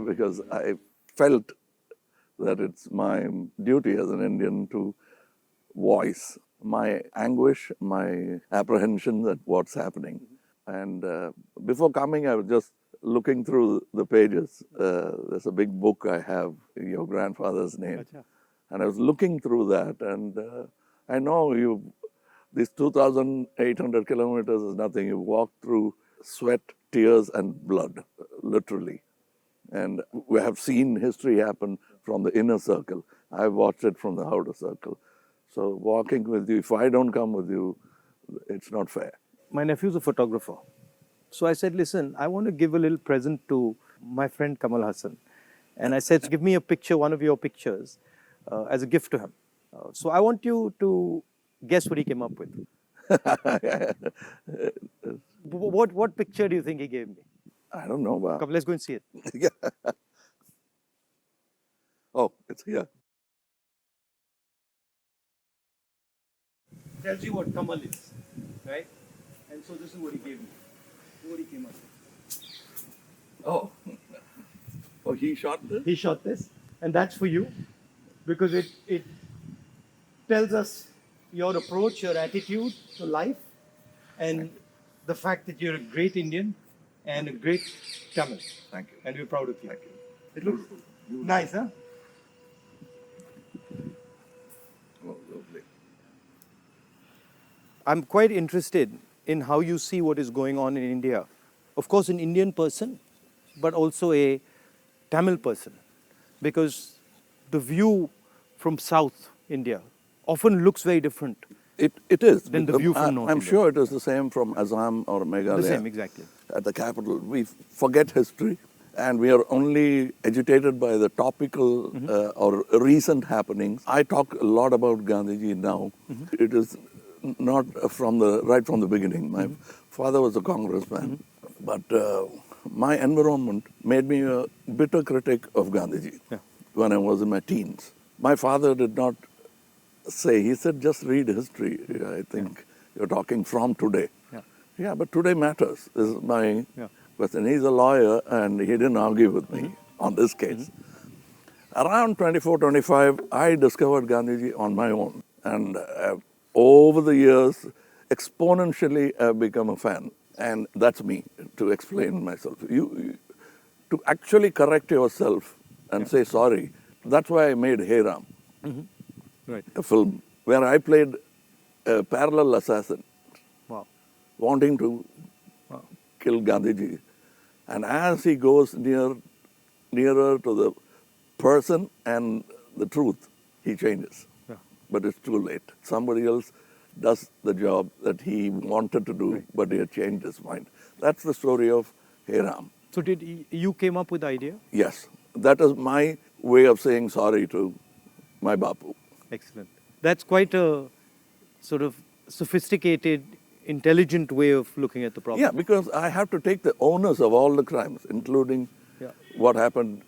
because I felt that it's my duty as an Indian to voice my anguish, my apprehension at what's happening. And before coming, I was just looking through the pages. There's a big book I have, your grandfather's name. And I was looking through that, and I know this 2,800 kilometers is nothing. You walk through sweat, tears, and blood, literally. And we have seen history happen from the inner circle. I've watched it from the outer circle. So walking with you, if I don't come with you, it's not fair. My nephew's a photographer. So I said, listen, I want to give a little present to my friend Kamal Hassan. And I said, give me a picture, one of your pictures, as a gift to him. So I want you to guess what he came up with. What picture do you think he gave me? I don't know. Come, let's go and see it. Yeah. Oh, it's here. Tells you what Kamal is, right? And so this is what he gave me. What he came up with. Oh. Oh, he shot this? He shot this, and that's for you, because it tells us your approach, your attitude to life, and the fact that you're a great Indian and a great Tamil. Thank you. And we're proud of you. Thank you. It looks nice, huh? Oh, lovely. I'm quite interested in how you see what is going on in India. Of course, an Indian person, but also a Tamil person, because the view from South India often looks very different. It is. Than the view from North I'm India. sure it is the same from Assam or Meghalaya. The same, exactly. At the capital. We forget history, and we are only agitated by the topical or recent happenings. I talk a lot about Gandhiji now. It is not right from the beginning. My father was a congressman, but my environment made me a bitter critic of Gandhiji when I was in my teens. My father did not say, he said, just read history. I think you're talking from today. Yeah, but today matters. This is my question. He's a lawyer, and he didn't argue with me on this case. Around 24, 25, I discovered Gandhiji on my own. And over the years, exponentially, I've become a fan. And that's me, to explain myself. To actually correct yourself and say sorry, that's why I made Hey Ram, Right. a film where I played a parallel assassin. Wow. Wanting to kill Gandhiji. And as he goes nearer to the person and the truth, he changes. But it's too late. Somebody else does the job that he wanted to do, but he had changed his mind. That's the story of Hey Ram. So you came up with the idea? Yes. That is my way of saying sorry to my Bapu. Excellent. That's quite a sort of sophisticated, intelligent way of looking at the problem. Yeah, because I have to take the onus of all the crimes, including what happened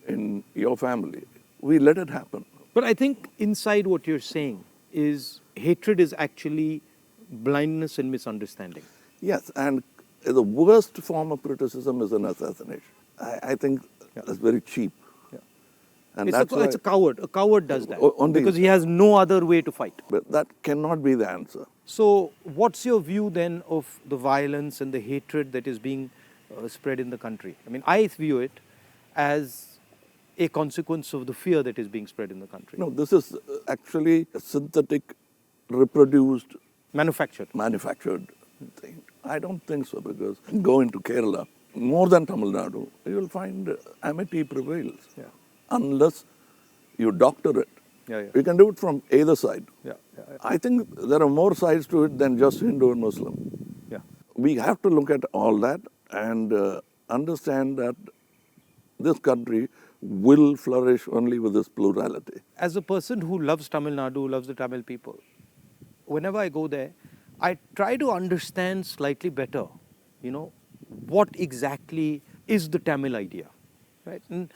in your family. We let it happen. But I think inside what you're saying is hatred is actually blindness and misunderstanding. Yes, and the worst form of criticism is an assassination. I think that's very cheap. And It's a coward. A coward does that only, because he has no other way to fight. But that cannot be the answer. So what's your view then of the violence and the hatred that is being spread in the country? I mean, I view it as a consequence of the fear that is being spread in the country. No, this is actually a synthetic, reproduced, manufactured thing. I don't think so, because go into Kerala, more than Tamil Nadu, you will find amity prevails. Unless you doctor it. You can do it from either side. I think there are more sides to it than just Hindu and Muslim. We have to look at all that and understand that this country will flourish only with this plurality. As a person who loves Tamil Nadu, loves the Tamil people, whenever I go there, I try to understand slightly better, what exactly is the Tamil idea, right? And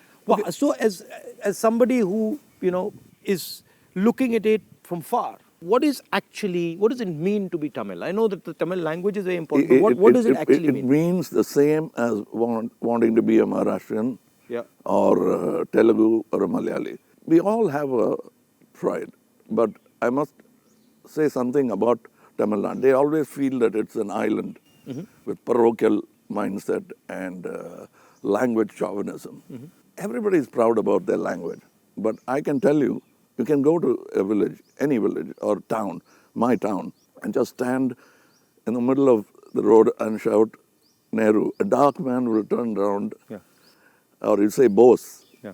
so as somebody who, is looking at it from far, what does it mean to be Tamil? I know that the Tamil language is very important, but what does it actually mean? It means the same as wanting to be a Maharashtrian Yeah. or Telugu or a Malayali. We all have a pride, but I must say something about Tamil Nadu. They always feel that it's an island with parochial mindset and language chauvinism. Everybody is proud about their language, but I can tell you, you can go to a village, any village or town, my town, and just stand in the middle of the road and shout Nehru. A dark man will turn around, Yeah. or you say Bose. Yeah.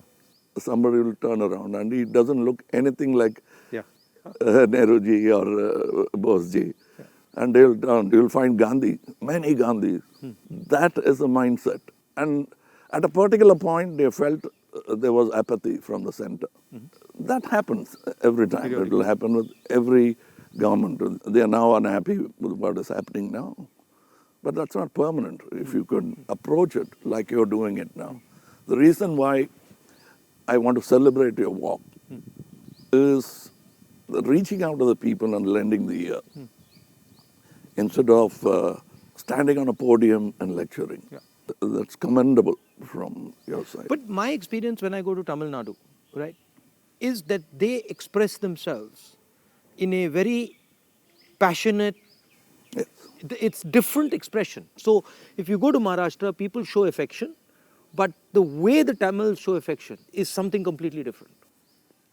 Somebody will turn around and he doesn't look anything like Yeah. Nehruji or Boseji. And they'll turn, you'll find Gandhi, many Gandhis. That is the mindset. And at a particular point, they felt there was apathy from the center. That happens every time. It will happen with every government. They are now unhappy with what is happening now. But that's not permanent if you could approach it like you're doing it now. The reason why I want to celebrate your walk is reaching out to the people and lending the ear instead of standing on a podium and lecturing. Yeah. That's commendable from your side. But my experience when I go to Tamil Nadu, right, is that they express themselves in a very passionate, Yes. it's different expression. So if you go to Maharashtra, people show affection, but the way the Tamils show affection is something completely different.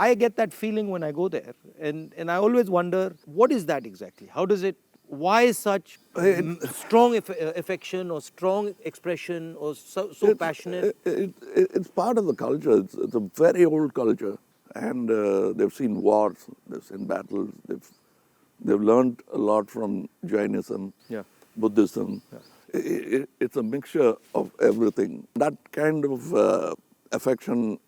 I get that feeling when I go there, and I always wonder, what is that exactly? How does it, why such strong affection or strong expression or so passionate? It's part of the culture. It's a very old culture. And they've seen wars, they've seen battles, they've learned a lot from Jainism, Yeah. Buddhism. Yeah. It's a mixture of everything. That kind of affection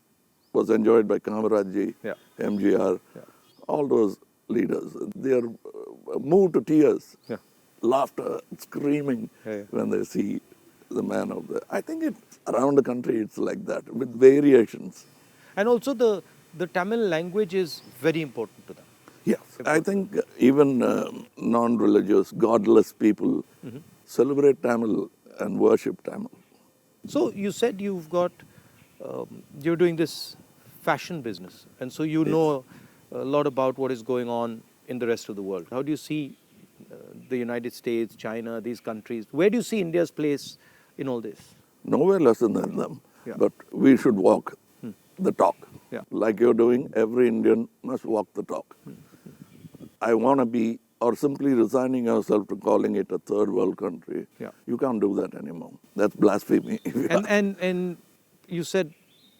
was enjoyed by Kamarajji, Yeah. MGR, Yeah. all those leaders. They are moved to tears, Yeah. laughter, screaming Yeah. when they see the man of the... I think around the country it's like that, with variations. And also the Tamil language is very important to them. Yes, I think even non-religious, godless people celebrate Tamil and worship Tamil. So you said you're doing this fashion business, and so you know a lot about what is going on in the rest of the world. How do you see the United States, China, these countries? Where do you see India's place in all this? Nowhere less than them, Yeah. but we should walk the talk. Yeah. Like you're doing, every Indian must walk the talk. I want to be, or simply resigning yourself to calling it a third world country. Yeah. You can't do that anymore. That's blasphemy. And you said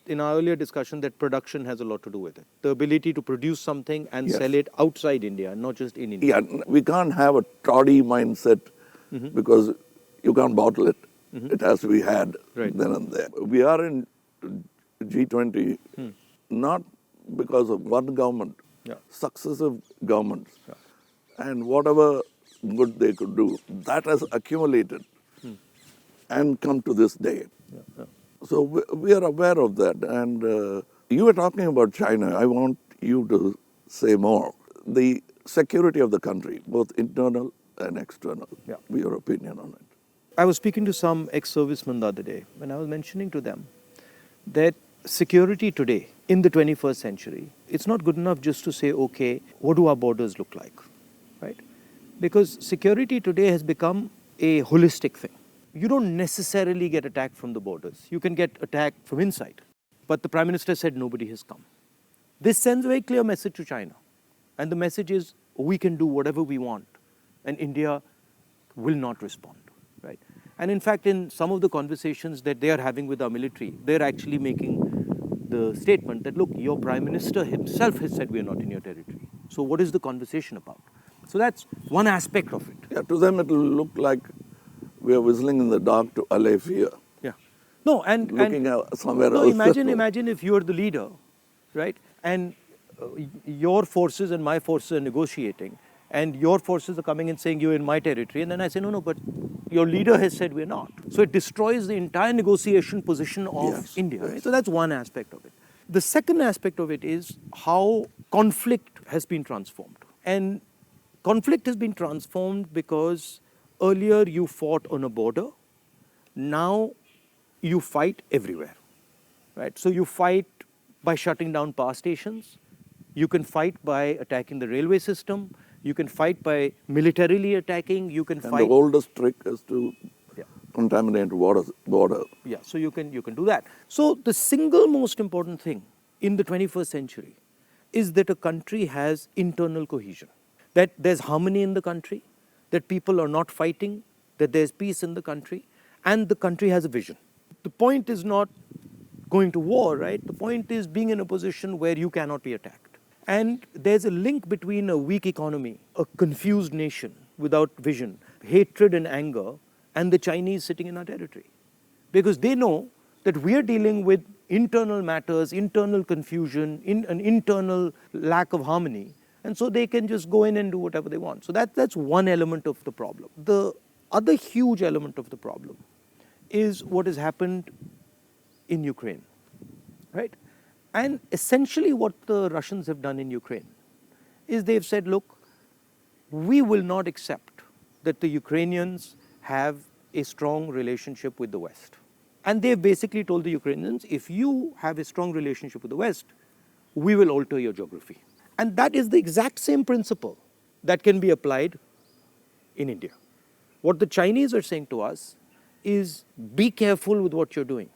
in our earlier discussion that production has a lot to do with it. The ability to produce something and Yes. sell it outside India, not just in India. Yeah, we can't have a toddy mindset because you can't bottle it. It has to be had Right. then and there. We are in G20 not because of one government, Yeah. successive governments, and whatever good they could do, that has accumulated and come to this day. So we are aware of that. And you were talking about China. I want you to say more. The security of the country, both internal and external. Yeah. Your opinion on it. I was speaking to some ex-servicemen the other day, and I was mentioning to them that security today, in the 21st century, it's not good enough just to say, okay, what do our borders look like, right? Because security today has become a holistic thing. You don't necessarily get attacked from the borders. You can get attacked from inside. But the Prime Minister said nobody has come. This sends a very clear message to China. And the message is, we can do whatever we want, and India will not respond, right? And in fact, in some of the conversations that they are having with our military, they're actually making the statement that, look, your Prime Minister himself has said we are not in your territory. So what is the conversation about? So that's one aspect of it. Yeah, to them it will look like we are whistling in the dark to allay fear. Yeah. No, and Looking out somewhere no, else. imagine if you're the leader, right? And your forces and my forces are negotiating, and your forces are coming and saying you're in my territory, and then I say, no, but your leader has said we're not. So it destroys the entire negotiation position of Yes, India. yes. Right? So that's one aspect of it. The second aspect of it is how conflict has been transformed. And conflict has been transformed because earlier you fought on a border, now you fight everywhere. right? So you fight by shutting down power stations. You can fight by attacking the railway system. You can fight by militarily attacking. You can And fight. the oldest trick is to Yeah. contaminate border. Yeah, so you can do that. So the single most important thing in the 21st century is that a country has internal cohesion, that there's harmony in the country, that people are not fighting, that there's peace in the country, and the country has a vision. The point is not going to war, right? The point is being in a position where you cannot be attacked. And there's a link between a weak economy, a confused nation without vision, hatred and anger, and the Chinese sitting in our territory. Because they know that we are dealing with internal matters, internal confusion, an internal lack of harmony, and so they can just go in and do whatever they want. So that's one element of the problem. The other huge element of the problem is what has happened in Ukraine, right? And essentially what the Russians have done in Ukraine is they've said, look, we will not accept that the Ukrainians have a strong relationship with the West. And they've basically told the Ukrainians, if you have a strong relationship with the West, we will alter your geography. And that is the exact same principle that can be applied in India. What the Chinese are saying to us is, be careful with what you're doing,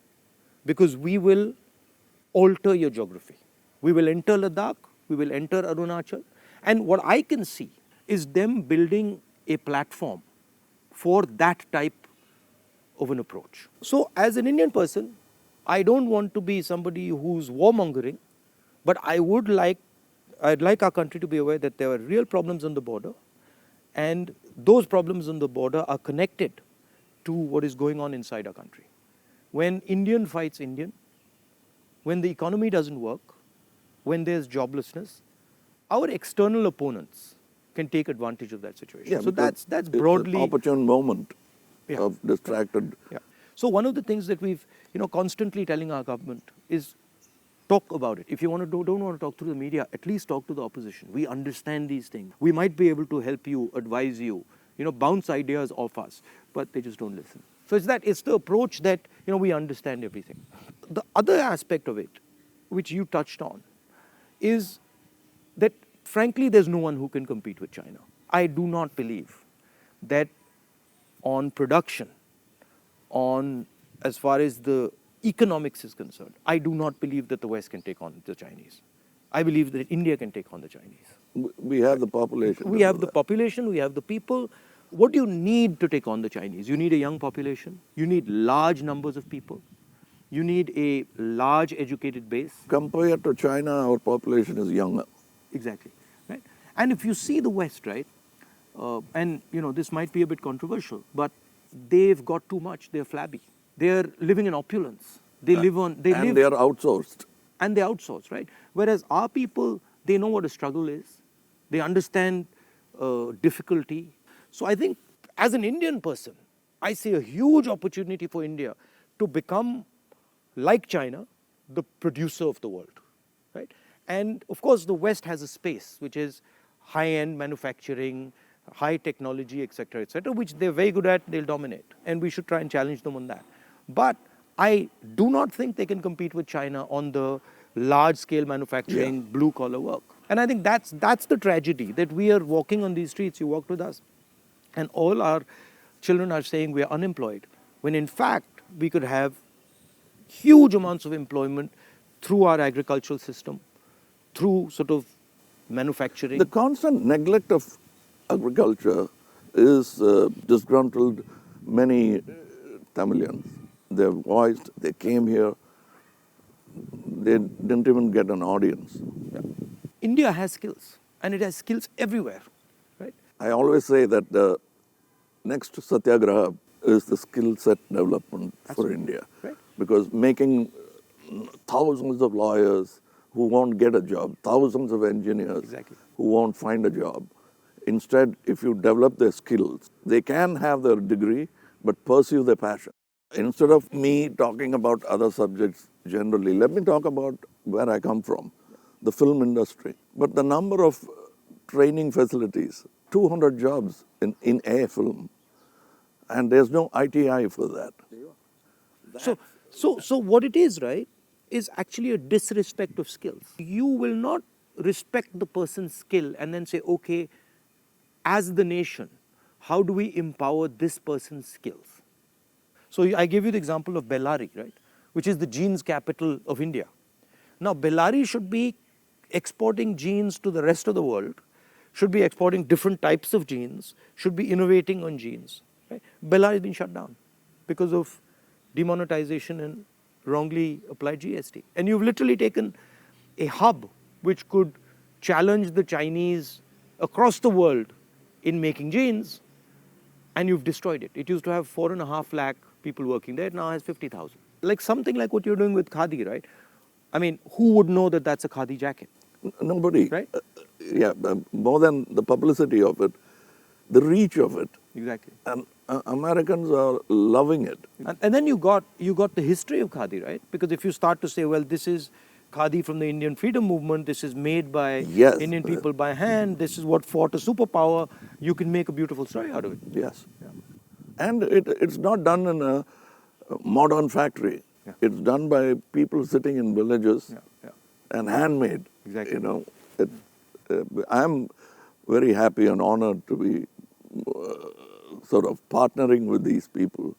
because we will alter your geography. We will enter Ladakh, we will enter Arunachal, and what I can see is them building a platform for that type of an approach. So as an Indian person, I don't want to be somebody who's warmongering, but I'd like our country to be aware that there are real problems on the border, and those problems on the border are connected to what is going on inside our country. When Indian fights Indian, when the economy doesn't work, when there's joblessness, our external opponents can take advantage of that situation. Yeah, so that's broadly an opportune moment Yeah. of distracted. Yeah. So one of the things that we've constantly telling our government is talk about it. If you don't want to talk through the media, at least talk to the opposition. We understand these things. We might be able to help you, advise you, bounce ideas off us, but they just don't listen. So it's the approach that we understand everything. The other aspect of it, which you touched on, is that frankly there's no one who can compete with China. I do not believe that on production, on as far as the economics is concerned, I do not believe that the West can take on the Chinese. I believe that India can take on the Chinese. We have the population. We have the population, we have the people. What do you need to take on the Chinese? You need a young population. You need large numbers of people. You need a large educated base. Compared to China, our population is younger. Exactly. Right? And if you see the West, right, and this might be a bit controversial, but they've got too much. They're flabby. They're living in opulence. They live. They are outsourced. And they outsource, right? Whereas our people, they know what a struggle is. They understand difficulty. So I think as an Indian person, I see a huge opportunity for India to become, like China, the producer of the world, right? And of course, the West has a space, which is high-end manufacturing, high technology, et cetera, which they're very good at, they'll dominate. And we should try and challenge them on that. But I do not think they can compete with China on the large-scale manufacturing, blue-collar work. And I think that's the tragedy, that we are walking on these streets, you walked with us, and all our children are saying we are unemployed, when in fact we could have huge amounts of employment through our agricultural system, through sort of manufacturing. The constant neglect of agriculture is disgruntled many Tamilians. They voiced, they came here, they didn't even get an audience. Yeah. India has skills, and it has skills everywhere, right? I always say that the next Satyagraha is the skill set development for India. Right. Because making thousands of lawyers who won't get a job, thousands of engineers who won't find a job. Instead, if you develop their skills, they can have their degree, but pursue their passion. Instead of me talking about other subjects generally, let me talk about where I come from, the film industry. But the number of training facilities, 200 jobs in a film, and there's no ITI for that. So what it is, right, is actually a disrespect of skills. You will not respect the person's skill and then say, okay, as the nation, how do we empower this person's skills? So I gave you the example of Bellary, right, which is the jeans capital of India. Now, Bellary should be exporting jeans to the rest of the world, should be exporting different types of jeans, should be innovating on jeans. Right? Bellary has been shut down because of demonetization and wrongly applied GST. And you've literally taken a hub which could challenge the Chinese across the world in making jeans, and you've destroyed it. It used to have 4.5 lakh people working there. It now has 50,000. Like something like what you're doing with Khadi, right? I mean, who would know that that's a Khadi jacket? Nobody. Right? More than the publicity of it, the reach of it. Exactly. And Americans are loving it. And then you got the history of Khadi, right? Because if you start to say, well, this is Khadi from the Indian freedom movement, this is made by Indian people by hand, this is what fought a superpower, you can make a beautiful story out of it. Yes. Yeah. And it's not done in a modern factory. Yeah. It's done by people sitting in villages and handmade. Exactly. You know, I'm very happy and honored to be sort of partnering with these people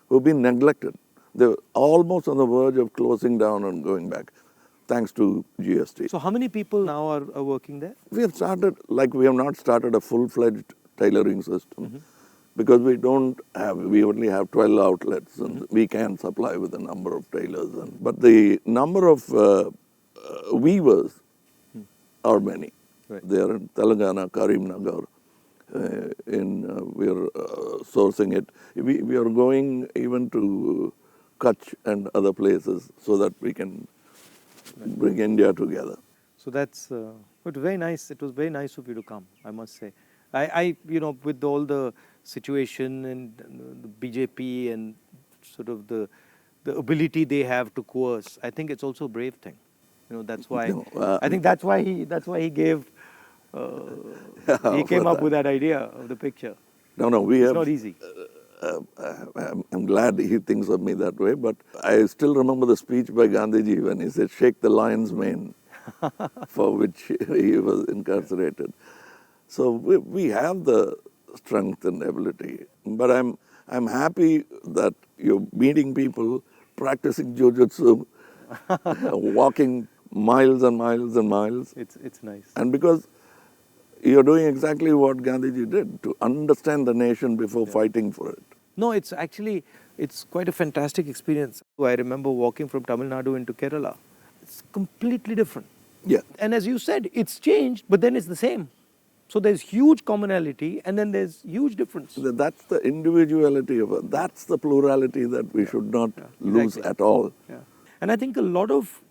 who've been neglected. They're almost on the verge of closing down and going back, thanks to GST. So how many people now are working there? We have not started a full-fledged tailoring system because we only have 12 outlets and we can supply with a number of tailors. But the number of weavers are many. Right. They are in Telangana, Karimnagar. We are sourcing it. We are going even to Kutch and other places so that we can bring India together. So that's it was very nice. It was very nice of you to come, I must say. I with all the situation and the BJP and sort of the ability they have to coerce, I think it's also a brave thing. That's why I think that's why he gave. He came up with that idea of the picture. It's not easy. I'm glad he thinks of me that way, but I still remember the speech by Gandhiji when he said, "Shake the lion's mane," for which he was incarcerated. So we have the strength and ability. But I'm happy that you're meeting people, practicing jujitsu, walking miles and miles and miles. It's nice. And because you're doing exactly what Gandhiji did, to understand the nation before fighting for it. No, it's quite a fantastic experience. I remember walking from Tamil Nadu into Kerala. It's completely different. Yeah. And as you said, it's changed, but then it's the same. So there's huge commonality and then there's huge difference. That's the individuality of it. That's the plurality that we should not lose at all. Yeah. And I think a lot of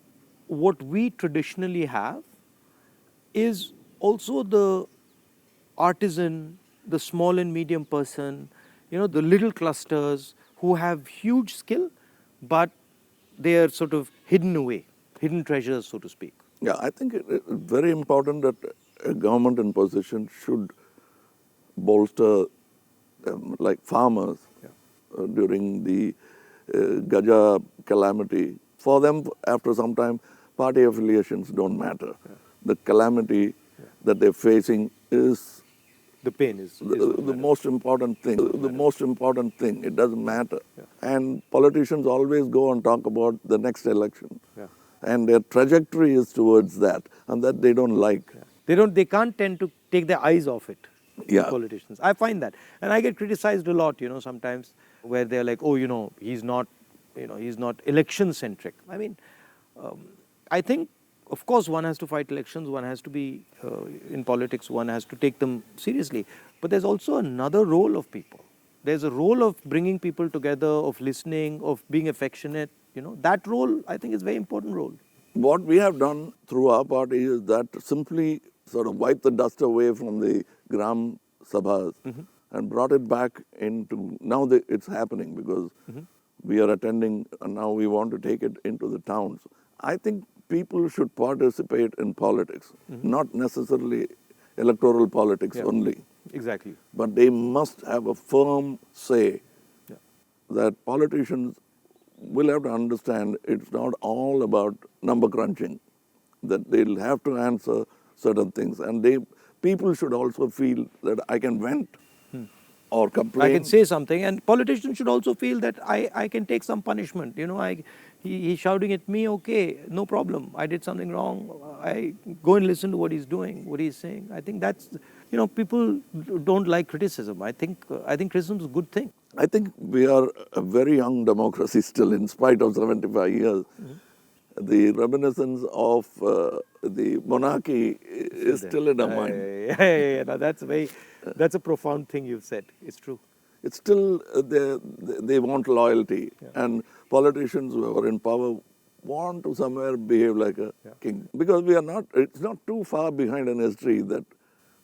what we traditionally have is also the artisan, the small and medium person, the little clusters who have huge skill, but they are sort of hidden away, hidden treasures, so to speak. Yeah, I think it's very important that a government in position should bolster like farmers during the Gaja calamity. For them, after some time, party affiliations don't matter. Yeah. The calamity that they're facing is the pain is the most important thing. The most important thing. It doesn't matter. Yeah. And politicians always go and talk about the next election. Yeah. And their trajectory is towards that, and that they don't like. Yeah. They can't tend to take their eyes off it. Yeah. Politicians. I find that. And I get criticized a lot, sometimes where they're like, oh, he's not election centric. I mean, I think, of course, one has to fight elections, one has to be in politics, one has to take them seriously. But there's also another role of people. There's a role of bringing people together, of listening, of being affectionate. That role, I think, is a very important role. What we have done through our party is that simply sort of wipe the dust away from the Gram Sabhas and brought it back into, now it's happening because we are attending and now we want to take it into the towns. I think people should participate in politics, not necessarily electoral politics only. Exactly. But they must have a firm say that politicians will have to understand it's not all about number crunching, that they'll have to answer certain things. And people should also feel that I can vent or complain. I can say something, and politicians should also feel that I can take some punishment. You know, he's shouting at me, okay, no problem. I did something wrong. I go and listen to what he's doing, what he's saying. I think that's, you know, people don't like criticism. I think criticism is a good thing. I think we are a very young democracy still, in spite of 75 years. The reminiscence of the monarchy is still in our mind. Yeah. No, that's a profound thing you've said. It's true. It's still, they want loyalty. And politicians who are in power want to somewhere behave like a king. Because it's not too far behind in history that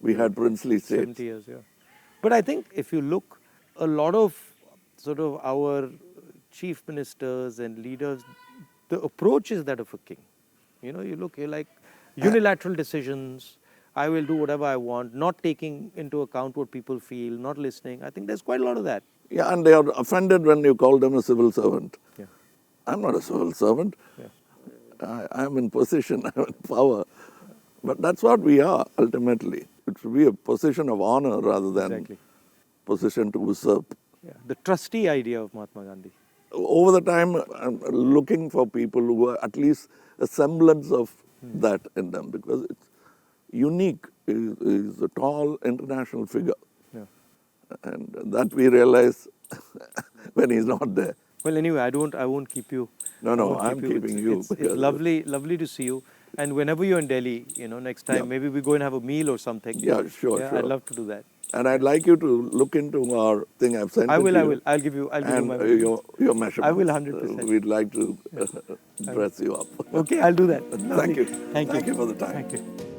we had princely states. 70 years, yeah. But I think if you look, a lot of sort of our chief ministers and leaders, the approach is that of a king. You know, you're like unilateral decisions. I will do whatever I want, not taking into account what people feel, not listening. I think there's quite a lot of that. Yeah, and they are offended when you call them a civil servant. Yeah. I'm not a civil servant. Yeah. I'm in position, I'm in power. But that's what we are, ultimately. It should be a position of honor rather than position to usurp. Yeah. The trustee idea of Mahatma Gandhi. Over the time, I'm looking for people who are at least a semblance of that in them, because it's unique. He's a tall international figure. Yeah. And that we realize when he's not there. Well, anyway, I won't keep you. No, I'm keeping you. It's lovely to see you. And whenever you're in Delhi, you know, next time, maybe we go and have a meal or something. Yeah, sure. I'd love to do that. And I'd like you to look into our thing I've sent. I will. I'll give you my your measurements. I will 100%. We'd like to dress you up. Okay, I'll do that. Thank you. Thank you for the time. Thank you.